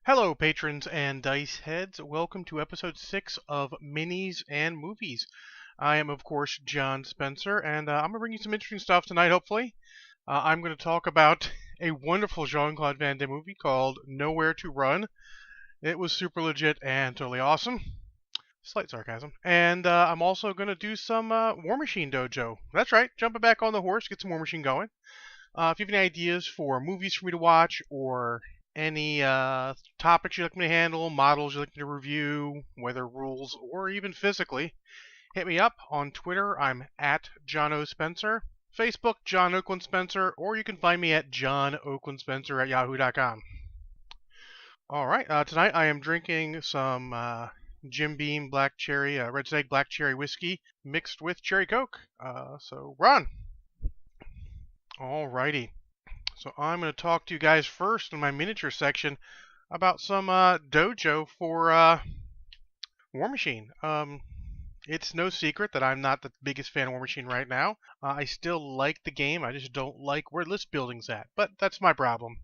Hello, patrons and dice heads. Welcome to episode 6 of Minis and Movies. I am, of course, John Spencer, and I'm going to bring you some interesting stuff tonight, hopefully. I'm going to talk about a wonderful Jean-Claude Van Damme movie called Nowhere to Run. It was super legit and totally awesome. Slight sarcasm. And I'm also going to do some War Machine Dojo. That's right, jumping back on the horse, get some War Machine going. If you have any ideas for movies for me to watch or any topics you'd like me to handle, models you'd like me to review, whether rules or even physically, hit me up on Twitter. I'm at John O. Spencer. Facebook, John Oakland Spencer, or you can find me at johnoaklandspencer@yahoo.com. All right, tonight I am drinking some Jim Beam Black Cherry, Red Snake Black Cherry Whiskey mixed with Cherry Coke. So run! Alrighty. So I'm going to talk to you guys first in my miniature section about some dojo for War Machine. It's no secret that I'm not the biggest fan of War Machine right now. I still like the game, I just don't like where list building's at. But that's my problem.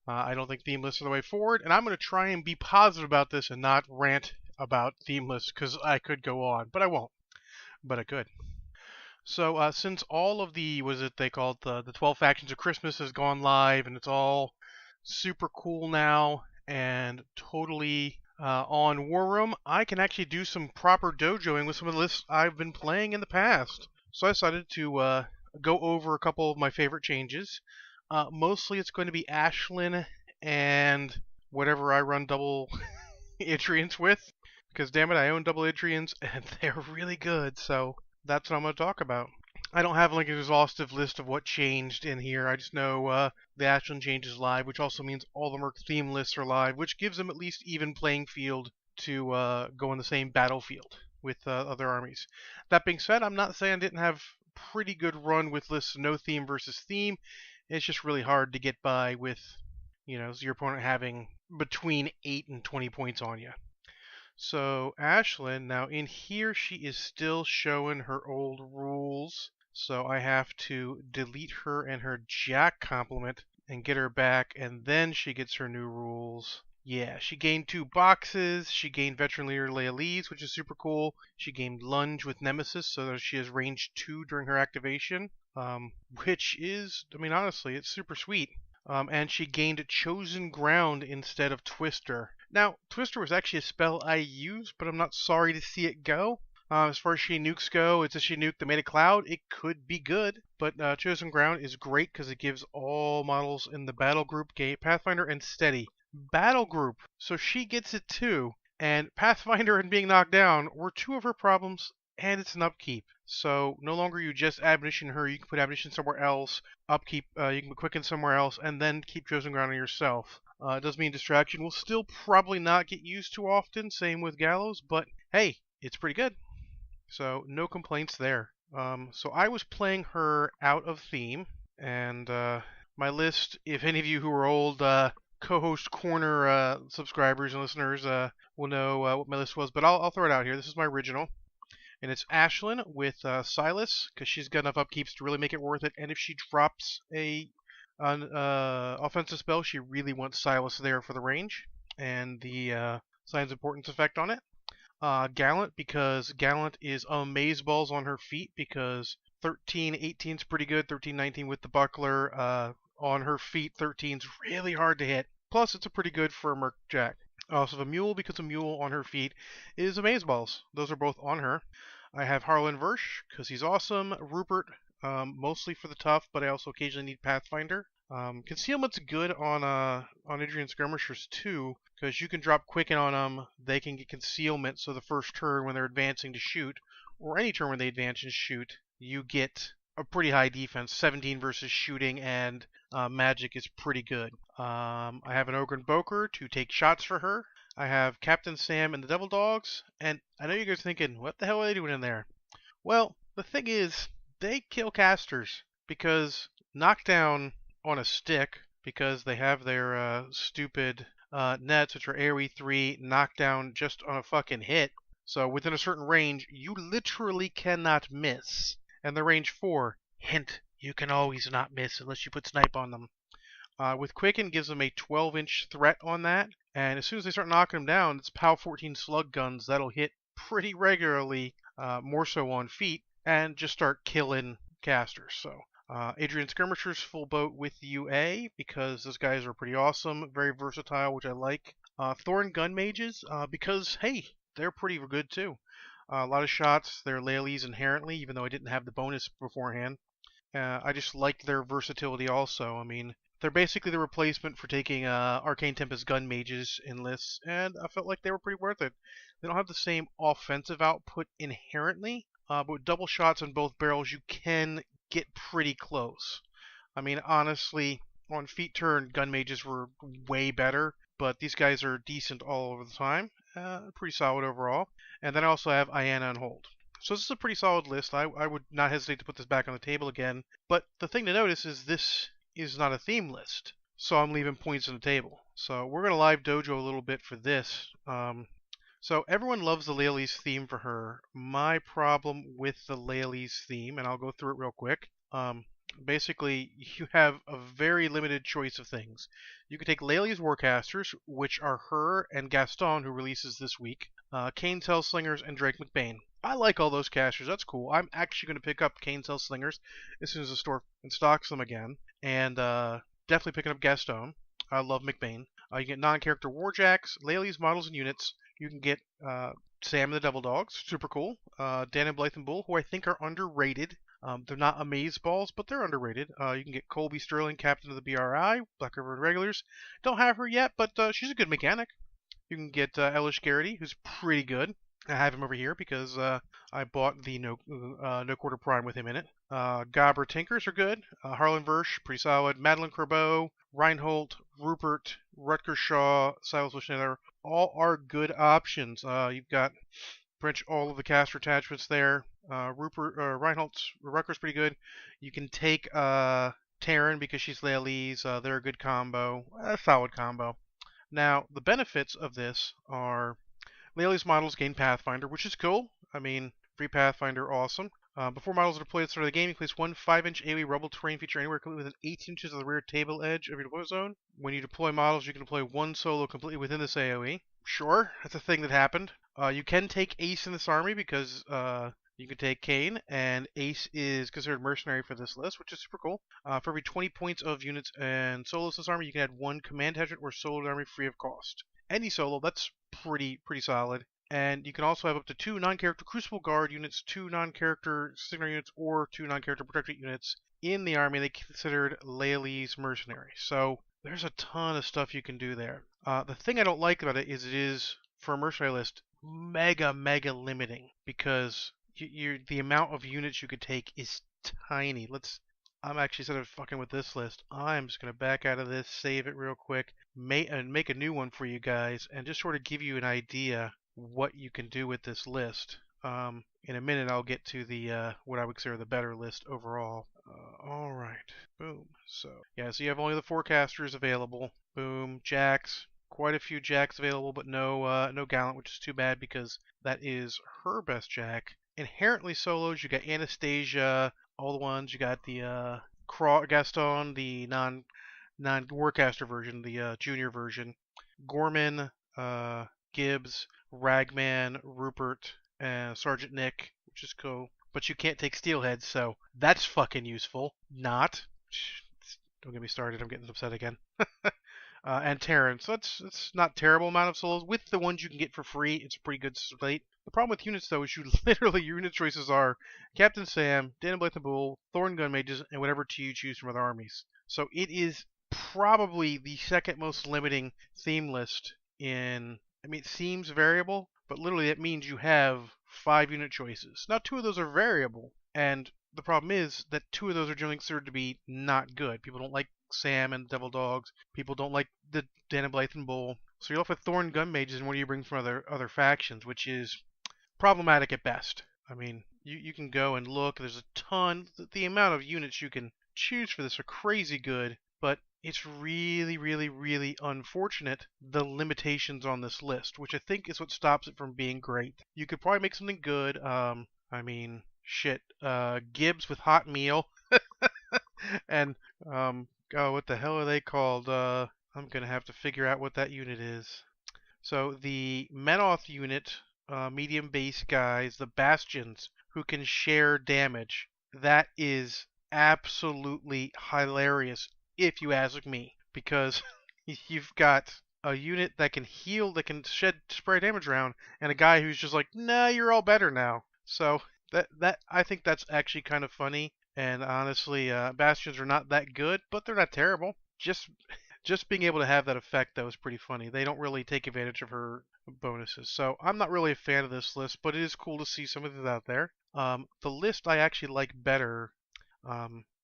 I don't think theme lists are the way forward, and I'm going to try and be positive about this and not rant about theme lists, because I could go on, but I won't. But I could. So since all of the, they call it the 12 Factions of Christmas has gone live, and it's all super cool now and totally on War Room, I can actually do some proper dojoing with some of the lists I've been playing in the past. So I decided to go over a couple of my favorite changes. Mostly it's going to be Ashlynn and whatever I run double Itrians with, because damn it, I own double Itrians and they're really good, so that's what I'm going to talk about. I don't have like an exhaustive list of what changed in here. I just know the Ashlynn changes live, which also means all the Merc theme lists are live, which gives them at least even playing field to go on the same battlefield with other armies. That being said, I'm not saying I didn't have pretty good run with lists no theme versus theme. It's just really hard to get by with, your opponent having between 8 and 20 points on you. So Ashlynn, now in here she is still showing her old rules. So I have to delete her and her Jack complement and get her back, and then she gets her new rules. Yeah, she gained 2 boxes. She gained Veteran Leader Lealese, which is super cool. She gained Lunge with Nemesis, so that she has range 2 during her activation, which is, honestly, it's super sweet. And she gained Chosen Ground instead of Twister. Now, Twister was actually a spell I used, but I'm not sorry to see it go. As far as Shinukes go, it's a Chinook that made a cloud. It could be good, but Chosen Ground is great because it gives all models in the battle group Pathfinder and Steady. Battle group, so she gets it too. And Pathfinder and being knocked down were 2 of her problems, and it's an upkeep. So no longer you just admonition her, you can put admonition somewhere else, upkeep, you can quicken somewhere else, and then keep Chosen Ground on yourself. It does mean distraction will still probably not get used too often, same with Gallows, but hey, it's pretty good. So no complaints there. So I was playing her out of theme, and my list, if any of you who are old co-host corner subscribers and listeners will know what my list was, but I'll throw it out here. This is my original. And it's Ashlynn with Silas, because she's got enough upkeeps to really make it worth it. And if she drops an offensive spell, she really wants Silas there for the range and the Signs of Importance effect on it. Gallant, because Gallant is Amazeballs on her feet, because 13-18 is pretty good. 13-19 with the buckler. On her feet, 13 is really hard to hit. Plus, it's a pretty good for a Merc Jack. Also, the Mule, because a Mule on her feet is Amazeballs. Those are both on her. I have Harlan Versh, because he's awesome. Rupert, mostly for the tough, but I also occasionally need Pathfinder. Concealment's good on Adrian Skirmishers too, because you can drop Quicken on them. They can get concealment, so the first turn when they're advancing to shoot, or any turn when they advance and shoot, you get a pretty high defense. 17 versus shooting, and magic is pretty good. I have an Ogren Boker to take shots for her. I have Captain Sam and the Devil Dogs, and I know you guys are thinking, what the hell are they doing in there? Well, the thing is, they kill casters, because knockdown on a stick, because they have their stupid nets, which are AoE 3, knockdown just on a fucking hit. So within a certain range, you literally cannot miss. And the range 4, hint, you can always not miss unless you put snipe on them. With Quicken gives them a 12-inch threat on that, And as soon as they start knocking them down, it's POW 14 slug guns that'll hit pretty regularly, more so on feet, and just start killing casters. So Adrian Skirmishers full boat with UA because those guys are pretty awesome, very versatile, which I like. Thorn Gun Mages because, hey, they're pretty good too. A lot of shots, they're Lelies inherently, even though I didn't have the bonus beforehand. I just like their versatility also. I mean, they're basically the replacement for taking Arcane Tempest Gun Mages in lists, and I felt like they were pretty worth it. They don't have the same offensive output inherently, but with double shots on both barrels, you can get pretty close. I mean, honestly, on feet turn, Gun Mages were way better, but these guys are decent all over the time. Pretty solid overall. And then I also have Iana and Hold. So this is a pretty solid list. I would not hesitate to put this back on the table again. But the thing to notice is this is not a theme list. So I'm leaving points on the table. So we're going to live dojo a little bit for this. So everyone loves the Leli's theme for her. My problem with the Leli's theme, and I'll go through it real quick. Basically, you have a very limited choice of things. You could take Leli's Warcasters, which are her and Gaston, who releases this week, Kane's Hellslingers, and Drake McBain. I like all those casters. That's cool. I'm actually going to pick up Kane's Hellslingers as soon as the store stocks them again, and definitely picking up Gaston. I love McBain. You get non-character Warjacks, Leli's models and units. You can get Sam and the Devil Dogs, super cool. Dan and Blythe and Bull, who I think are underrated. They're not amazeballs, but they're underrated. You can get Colby Sterling, captain of the BRI, Black River Regulars. Don't have her yet, but she's a good mechanic. You can get Elish Garrity, who's pretty good. I have him over here because I bought the No Quarter Prime with him in it. Gobber Tinkers are good. Harlan Versch, pretty solid. Madeline Corbeau, Reinhold, Rupert, Rutger Shaw, Silas Bushnell, all are good options. You've got pretty much all of the caster attachments there. Reinhold's Rutger's pretty good. You can take Taryn because she's Leli's. They're a good combo, a solid combo. Now, the benefits of this are Leli's models gain Pathfinder, which is cool. I mean, free Pathfinder, awesome. Before models are deployed at the start of the game, you place one 5-inch AoE rubble terrain feature anywhere completely within 18 inches of the rear table edge of your deployment zone. When you deploy models, you can deploy one solo completely within this AoE. Sure, that's a thing that happened. You can take Ace in this army because you can take Kane, and Ace is considered mercenary for this list, which is super cool. For every 20 points of units and solos in this army, you can add one command attachment or solo army free of cost. Any solo, that's pretty solid. And you can also have up to 2 non-character Crucible Guard units, 2 non-character Signar units, or 2 non-character Protectorate units in the army they considered Leli's mercenary. So there's a ton of stuff you can do there. The thing I don't like about it is, for a mercenary list, mega limiting because the amount of units you could take is tiny. I'm actually, instead of fucking with this list, I'm just going to back out of this, save it real quick, and make a new one for you guys, and just sort of give you an idea what you can do with this list. In a minute, I'll get to the what I would consider the better list overall. All right, boom. So yeah, so you have only the forecasters available. Boom, Jacks. Quite a few Jacks available, but no Gallant, which is too bad because that is her best Jack. Inherently solos, you got Anastasia, all the ones. You got the Gaston, the non Warcaster version, the junior version. Gorman, Gibbs, Ragman, Rupert, and Sergeant Nick, which is cool. But you can't take Steelhead, so that's fucking useful. Not. Don't get me started. I'm getting upset again. And Terran. So that's not terrible amount of solos. With the ones you can get for free, it's a pretty good slate. The problem with units, though, is your unit choices are Captain Sam, Dan and Blythe and Bull, Thorn Gun Mages, and whatever two you choose from other armies. So it is probably the second most limiting theme list in... I mean, it seems variable, but literally that means you have 5 unit choices. Now, 2 of those are variable, and the problem is that 2 of those are generally considered to be not good. People don't like Sam and Devil Dogs. People don't like the Dan and Blythe and Bull. So you're left with Thorn Gun Mages and what do you bring from other factions, which is problematic at best. I mean, you can go and look. There's a ton. The amount of units you can choose for this are crazy good, but it's really unfortunate the limitations on this list, which I think is what stops it from being great. You could probably make something good. I mean, shit. Gibbs with Hot Meal. And, oh, what the hell are they called? I'm going to have to figure out what that unit is. So the Menoth unit, medium base guys, the Bastions, who can share damage. That is absolutely hilarious, if you ask me, because you've got a unit that can heal, that can spray damage around, and a guy who's just like, nah, you're all better now. So that I think that's actually kind of funny. And honestly, Bastions are not that good, but they're not terrible. Just being able to have that effect, though, is pretty funny. They don't really take advantage of her bonuses. So I'm not really a fan of this list, but it is cool to see some of it out there. The list I actually like better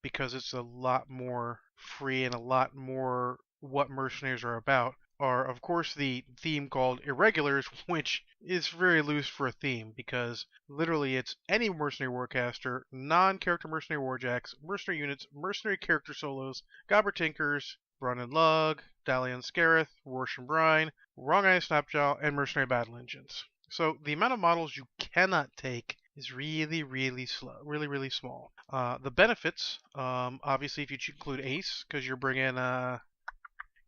because it's a lot more free and a lot more what mercenaries are about. Are, of course, the theme called Irregulars, which is very loose for a theme because literally it's any mercenary warcaster, non-character mercenary warjacks, mercenary units, mercenary character solos, Gobber Tinkers, Brun and Lug, Dalian Scarith, Rorsch and Brine, Wrong Eye Snapjaw, and Mercenary Battle Engines. So the amount of models you cannot take is really, really slow, really small. The benefits, obviously, if you include Ace, because you're bringing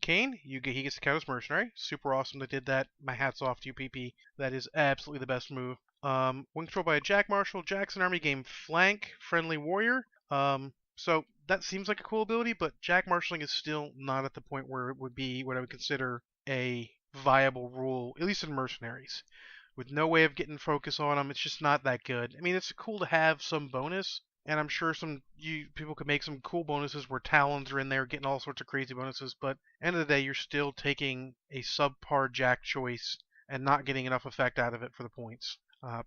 Kane, he gets to count as mercenary. Super awesome they did that. My hat's off to you, PP. That is absolutely the best move. Wing control by a Jack Marshal. Jackson Army game flank, friendly warrior. So that seems like a cool ability, but Jack Marshalling is still not at the point where it would be what I would consider a viable rule, at least in mercenaries. With no way of getting focus on them, it's just not that good. I mean, it's cool to have some bonus, and I'm sure people could make some cool bonuses where Talons are in there getting all sorts of crazy bonuses, but end of the day, you're still taking a subpar Jack choice and not getting enough effect out of it for the points.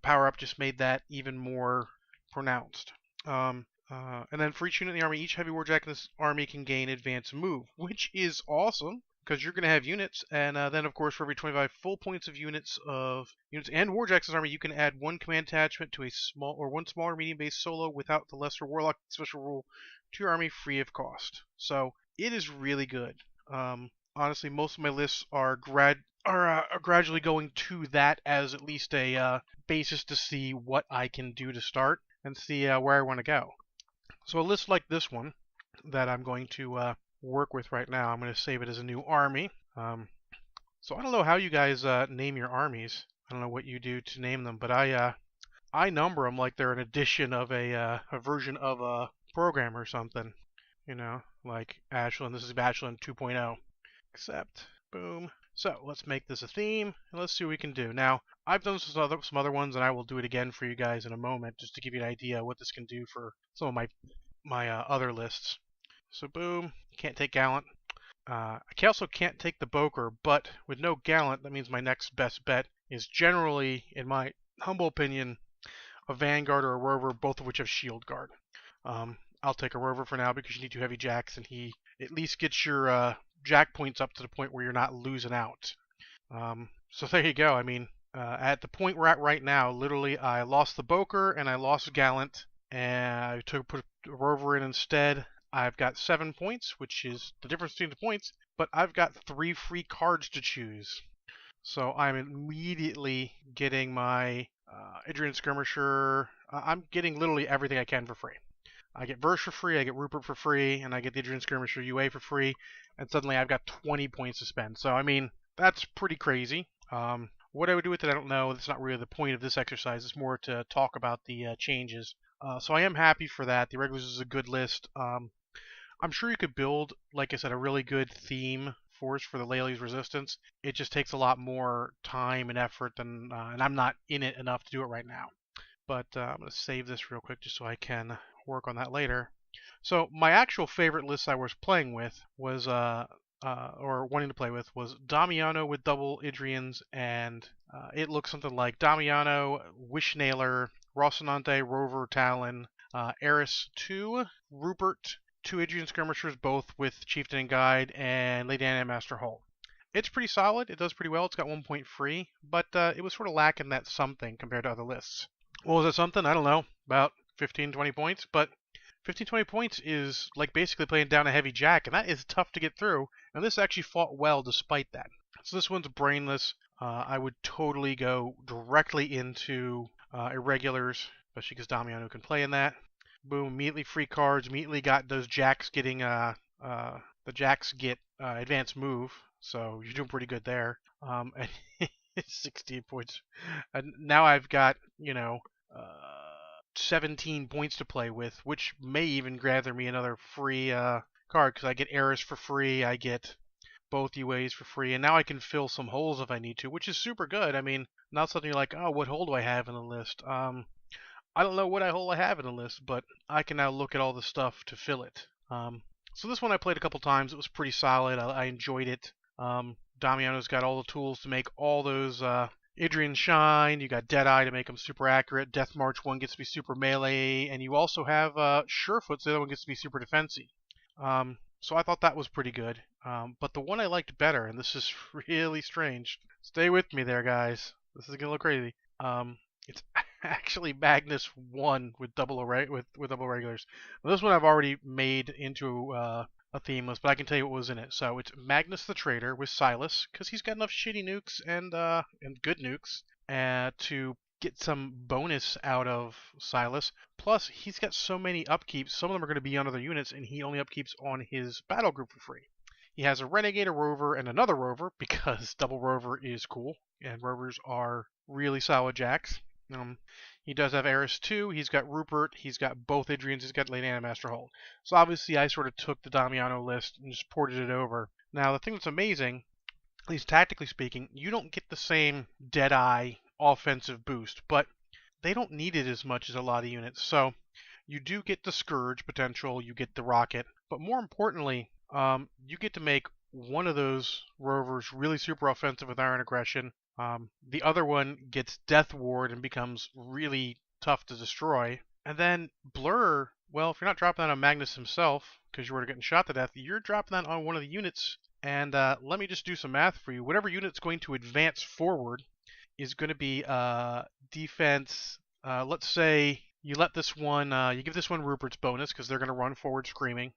Power Up just made that even more pronounced. And then for each unit in the army, each heavy warjack in this army can gain advanced move, which is awesome because you're going to have units. And then, of course, for every 25 full points of units and warjacks in this army, you can add one command attachment to one smaller medium-based solo without the lesser warlock special rule to your army free of cost. So it is really good. Honestly, most of my lists are gradually going to that as at least a basis to see what I can do to start and see where I want to go. So a list like this one that I'm going to work with right now, I'm going to save it as a new army. So I don't know how you guys name your armies. I don't know what you do to name them, but I number them like they're an edition of a version of a program or something. You know, like Ashlynn. This is Ashlynn 2.0. Accept. Boom. So let's make this a theme and let's see what we can do. Now I've done some other ones, and I will do it again for you guys in a moment, just to give you an idea what this can do for some of my other lists. So boom, can't take Gallant. I also can't take the Boker, but with no Gallant, that means my next best bet is generally, in my humble opinion, a Vanguard or a Rover, both of which have Shield Guard. I'll take a Rover for now because you need 2 heavy jacks, and he at least gets your jack points up to the point where you're not losing out. So there you go. I mean, at the point we're at right now, literally, I lost the Boker and I lost Gallant, and I put a Rover in instead. I've got 7 points, which is the difference between the points, but I've got 3 free cards to choose. So I'm immediately getting my Adrian Skirmisher. I'm getting literally everything I can for free. I get Verse for free, I get Rupert for free, and I get the Adrian Skirmisher UA for free, and suddenly I've got 20 points to spend. So, I mean, that's pretty crazy. What I would do with it, I don't know. That's not really the point of this exercise. It's more to talk about the changes. So I am happy for that. The Regulars is a good list. I'm sure you could build, like I said, a really good theme force for the Lely's Resistance. It just takes a lot more time and effort, and I'm not in it enough to do it right now. But I'm going to save this real quick just so I can work on that later. So my actual favorite list I was playing with was, or wanting to play with, was Damiano with double Idrians, and it looks something like Damiano, Wishnailer, Rocinante, Rover, Talon, Eris 2, Rupert, 2 Idrian Skirmishers, both with Chieftain and Guide, and Lady Anna and Master Hull. It's pretty solid. It does pretty well. It's got 1 point free, but it was sort of lacking that something compared to other lists. What was it something? I don't know. About 15, 20 points, but 15, 20 points is like basically playing down a heavy jack, and that is tough to get through, and this actually fought well despite that. So this one's brainless. I would totally go directly into Irregulars, especially because Damiano can play in that. Boom, immediately free cards, immediately got those jacks getting, the jacks get advanced move, so you're doing pretty good there. And it's 16 points. And now I've got, uh, 17 points to play with, which may even gather me another free card because I get Eris for free, I get both UAs for free, and now I can fill some holes if I need to, which is super good. I mean, not something you're like, oh, what hole do I have in the list? I don't know what hole I have in the list, but I can now look at all the stuff to fill it. So this one I played a couple times. It was pretty solid. I enjoyed it. Damiano's got all the tools to make all those Idrian shine. You got Deadeye to make them super accurate. Death March one gets to be super melee, and you also have Surefoot, so the other one gets to be super defensive. So I thought that was pretty good. But the one I liked better, and this is really strange. Stay with me there, guys. This is gonna look crazy. It's actually Magnus 1 with double regulars. Now, this one I've already made into a theme list, but I can tell you what was in it. So it's Magnus the Traitor with Silas, because he's got enough shitty nukes and good nukes to get some bonus out of Silas. Plus, he's got so many upkeeps. Some of them are going to be on other units, and he only upkeeps on his battle group for free. He has a Renegade, a Rover, and another Rover, because double Rover is cool, and Rovers are really solid jacks. He does have Eris 2, he's got Rupert, he's got both Idrians, he's got Lady Anna Master Hold. So obviously I sort of took the Damiano list and just ported it over. Now the thing that's amazing, at least tactically speaking, you don't get the same Deadeye offensive boost, but they don't need it as much as a lot of units. So you do get the Scourge potential, you get the Rocket, but more importantly, you get to make one of those Rovers really super offensive with Iron Aggression. The other one gets Death Ward and becomes really tough to destroy. And then Blur, well, if you're not dropping that on Magnus himself, because you were getting shot to death, you're dropping that on one of the units. And let me just do some math for you. Whatever unit's going to advance forward is going to be defense. Let's say you let this one, you give this one Rupert's bonus because they're going to run forward screaming.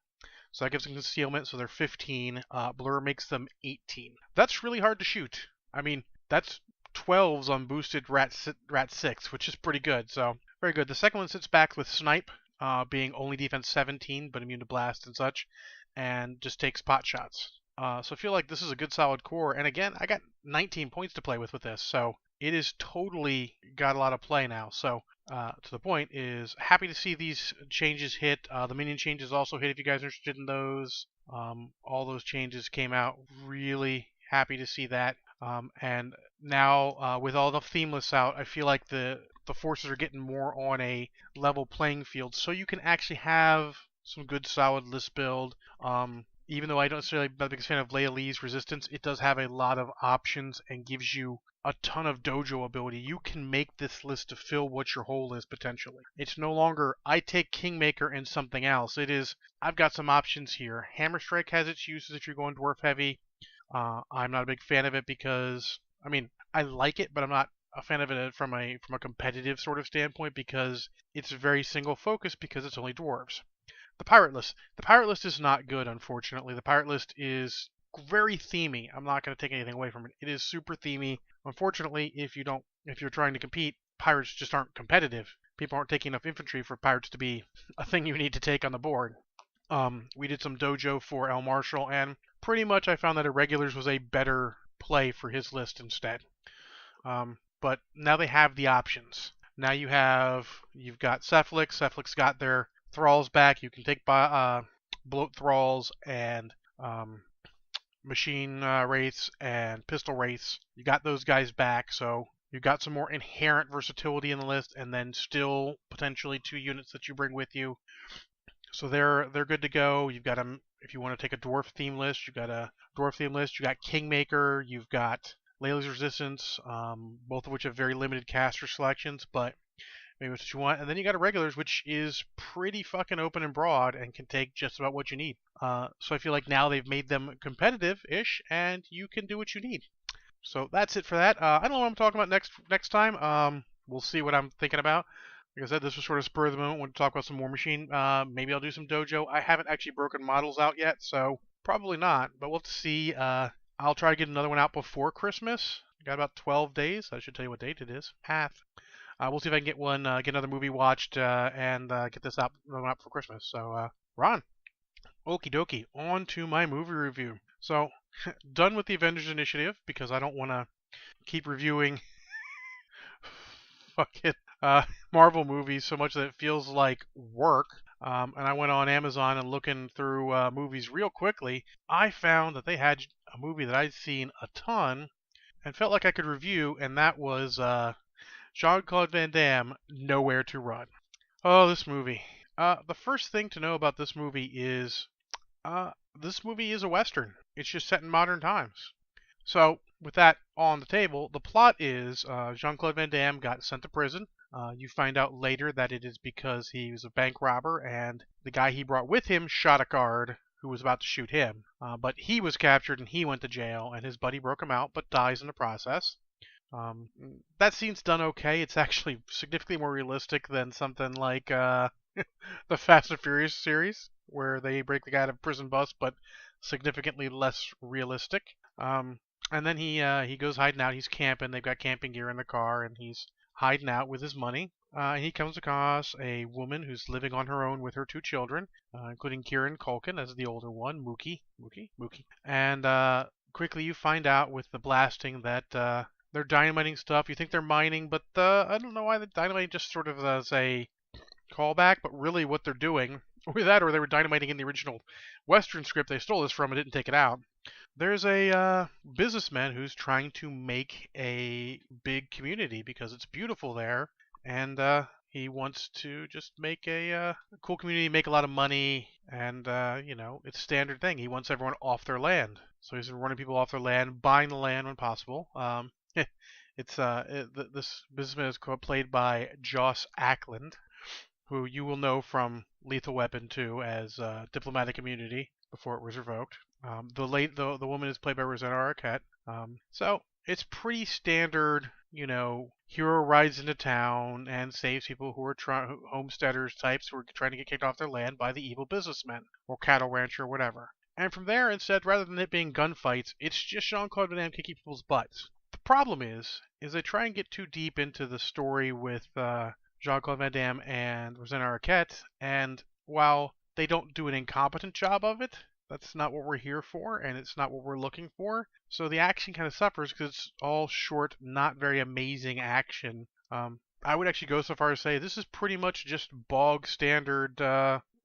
So that gives them concealment, so they're 15. Blur makes them 18. That's really hard to shoot. I mean, that's 12s on boosted Rat 6, which is pretty good. So very good. The second one sits back with Snipe, being only defense 17, but immune to blast and such, and just takes pot shots. So I feel like this is a good solid core. And again, I got 19 points to play with this, so it is totally got a lot of play now. So to the point is happy to see these changes hit. The minion changes also hit if you guys are interested in those. All those changes came out. Really happy to see that. And now with all the theme lists out, I feel like the forces are getting more on a level playing field, so you can actually have some good solid list build. Even though I don't necessarily be the biggest fan of Leia Lee's resistance, it does have a lot of options and gives you a ton of dojo ability. You can make this list to fill what your hole is potentially. It's no longer, I take Kingmaker and something else. It is, I've got some options here. Hammer Strike has its uses if you're going dwarf heavy. I'm not a big fan of it because, I mean, I like it, but I'm not a fan of it from a competitive sort of standpoint because it's very single focused because it's only dwarves. The pirate list is not good, unfortunately. The pirate list is very themey. I'm not going to take anything away from it. It is super themey. Unfortunately, if you're trying to compete, pirates just aren't competitive. People aren't taking enough infantry for pirates to be a thing you need to take on the board. We did some dojo for El Marshal, and pretty much I found that Irregulars was a better play for his list instead. But now they have the options. Now you've got Cephalix. Cephalix got their Thralls back. You can take Bloat Thralls and Machine Wraiths and Pistol Wraiths. You got those guys back, so you got some more inherent versatility in the list, and then still potentially 2 units that you bring with you. So they're good to go. You've got them if you want to take a dwarf theme list. You've got a dwarf theme list. You got Kingmaker. You've got Layla's Resistance, both of which have very limited caster selections, but maybe that's what you want. And then you got Irregulars, which is pretty fucking open and broad and can take just about what you need. So I feel like now they've made them competitive-ish, and you can do what you need. So that's it for that. I don't know what I'm talking about next time. We'll see what I'm thinking about. Like I said, this was sort of spur of the moment. I want to talk about some War Machine. Maybe I'll do some dojo. I haven't actually broken models out yet, so probably not. But we'll have to see. I'll try to get another one out before Christmas. Got about 12 days. I should tell you what date it is. Half. We'll see if I can get another movie watched, and get this out for Christmas. So, Ron. Okie dokie. On to my movie review. So, done with the Avengers Initiative because I don't want to keep reviewing fucking uh, Marvel movies so much that it feels like work. And I went on Amazon and looking through movies real quickly. I found that they had a movie that I'd seen a ton and felt like I could review, and that was Jean-Claude Van Damme, Nowhere to Run. Oh, this movie. The first thing to know about uh, this movie is a Western. It's just set in modern times. So, with that on the table, the plot is Jean-Claude Van Damme got sent to prison. You find out later that it is because he was a bank robber and the guy he brought with him shot a guard who was about to shoot him. But he was captured and he went to jail, and his buddy broke him out but dies in the process. Um, that scene's done okay. It's actually significantly more realistic than something like the Fast and Furious series, where they break the guy out of a prison bus, but significantly less realistic. And then he goes hiding out. He's camping. They've got camping gear in the car, and he's hiding out with his money. And he comes across a woman who's living on her own with her two children, including Kieran Culkin as the older one, Mookie. And quickly you find out with the blasting that they're dynamiting stuff. You think they're mining, but I don't know why the dynamite just sort of as a callback, but really what they're doing, or that, or they were dynamiting in the original Western script they stole this from and didn't take it out. There's a businessman who's trying to make a big community because it's beautiful there, and he wants to just make a cool community, make a lot of money, and it's a standard thing. He wants everyone off their land, so he's running people off their land, buying the land when possible. This businessman is played by Joss Ackland, who you will know from Lethal Weapon 2 as Diplomatic Immunity before it was revoked. The woman is played by Rosanna Arquette. So it's pretty standard, hero rides into town and saves people who are homesteaders types who are trying to get kicked off their land by the evil businessmen or cattle rancher or whatever. And from there, instead, rather than it being gunfights, it's just Jean-Claude Van Damme kicking people's butts. The problem is they try and get too deep into the story with Jean-Claude Van Damme and Rosanna Arquette, and while they don't do an incompetent job of it, that's not what we're here for, and it's not what we're looking for. So the action kind of suffers because it's all short, not very amazing action. I would actually go so far as to say this is pretty much just bog standard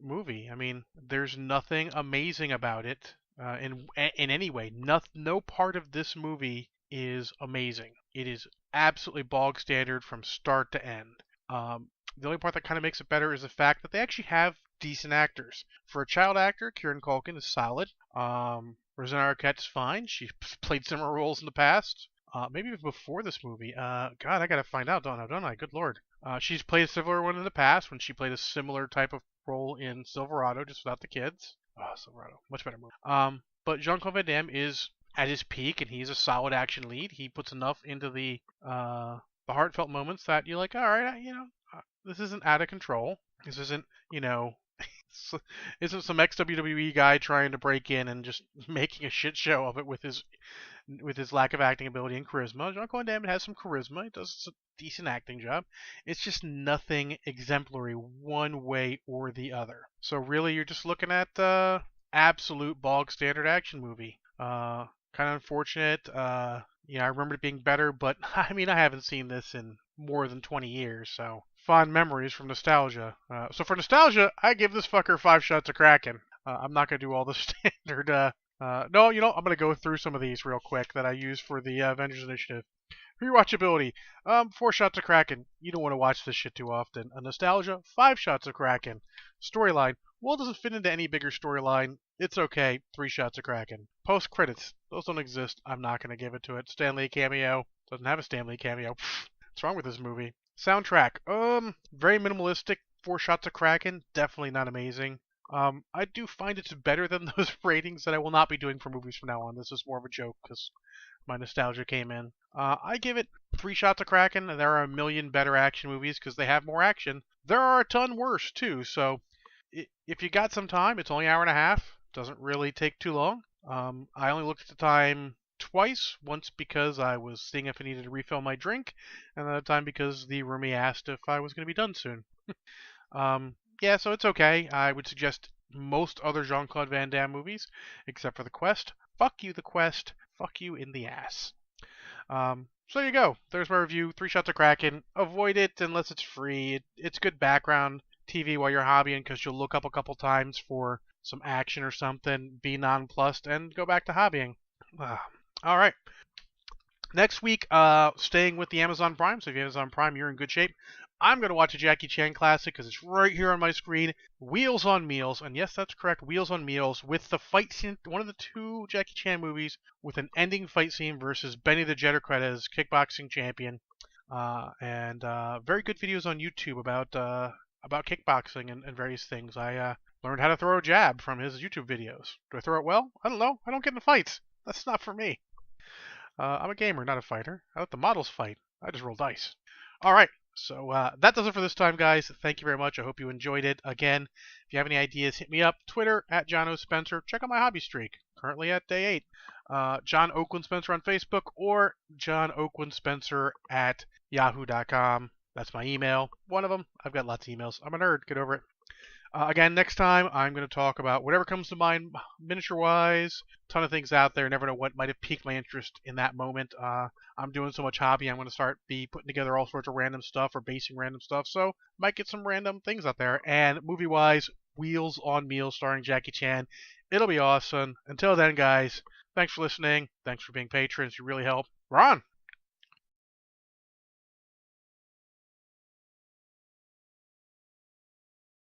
movie. I mean, there's nothing amazing about it in any way. No part of this movie is amazing. It is absolutely bog standard from start to end. The only part that kind of makes it better is the fact that they actually have decent actors. For a child actor, Kieran Culkin is solid. Rosanna Arquette's fine. She's played similar roles in the past. Maybe even before this movie. God, I gotta find out, don't I? Good lord. She's played a similar one in the past when she played a similar type of role in Silverado, just without the kids. Oh, Silverado, much better movie. But Jean-Claude Van Damme is at his peak, and he's a solid action lead. He puts enough into the heartfelt moments that you're like, all right, this isn't out of control. This isn't, isn't some ex-WWE guy trying to break in and just making a shit show of it with his lack of acting ability and charisma. Jean-Claude Van Damme has some charisma. He does a decent acting job. It's just nothing exemplary one way or the other. So really, you're just looking at absolute bog standard action movie. Kind of unfortunate. I remember it being better, but I mean, I haven't seen this in more than 20 years, so fond memories from nostalgia. So for nostalgia, I give this fucker 5 shots of Kraken. I'm not gonna do all the standard. No, I'm gonna go through some of these real quick that I use for the Avengers Initiative. Rewatchability, 4 shots of Kraken. You don't want to watch this shit too often. Nostalgia, 5 shots of Kraken. Storyline, well, it doesn't fit into any bigger storyline. It's okay, 3 shots of Kraken. Post credits, those don't exist. I'm not gonna give it to it. Stan Lee cameo, doesn't have a Stan Lee cameo. What's wrong with this movie? Soundtrack, very minimalistic. 4 shots of Kraken, definitely not amazing. I do find it's better than those ratings that I will not be doing for movies from now on. This is more of a joke because my nostalgia came in. I give it 3 shots of Kraken. There are a million better action movies because they have more action. There are a ton worse too. So if you got some time, it's only an hour and a half. Doesn't really take too long. I only looked at the time twice. Once because I was seeing if I needed to refill my drink, and another time because the roomie asked if I was going to be done soon. Yeah, so it's okay. I would suggest most other Jean-Claude Van Damme movies, except for The Quest. Fuck you, The Quest. Fuck you in the ass. So there you go. There's my review. 3 Shots of Kraken. Avoid it unless it's free. It's good background TV while you're hobbying because you'll look up a couple times for some action or something, be nonplussed, and go back to hobbying. All right. Next week, staying with the Amazon Prime. So if you have Amazon Prime, you're in good shape. I'm going to watch a Jackie Chan classic because it's right here on my screen. Wheels on Meals. And yes, that's correct. Wheels on Meals with the fight scene. One of the 2 Jackie Chan movies with an ending fight scene versus Benny the Jet Creta's kickboxing champion. And very good videos on YouTube about kickboxing and various things. I learned how to throw a jab from his YouTube videos. Do I throw it well? I don't know. I don't get in fights. That's not for me. I'm a gamer, not a fighter. I let the models fight. I just roll dice. All right. So that does it for this time, guys. Thank you very much. I hope you enjoyed it. Again, if you have any ideas, hit me up. Twitter at John O. Spencer. Check out my hobby streak. Currently at day 8. John Oakland Spencer on Facebook or John Oakland Spencer at yahoo.com. That's my email. One of them. I've got lots of emails. I'm a nerd. Get over it. Again, next time I'm going to talk about whatever comes to mind miniature-wise. Ton of things out there. Never know what might have piqued my interest in that moment. I'm doing so much hobby. I'm going to start putting together all sorts of random stuff or basing random stuff. So might get some random things out there. And movie-wise, Wheels on Meals starring Jackie Chan. It'll be awesome. Until then, guys, thanks for listening. Thanks for being patrons. You really help. We're on.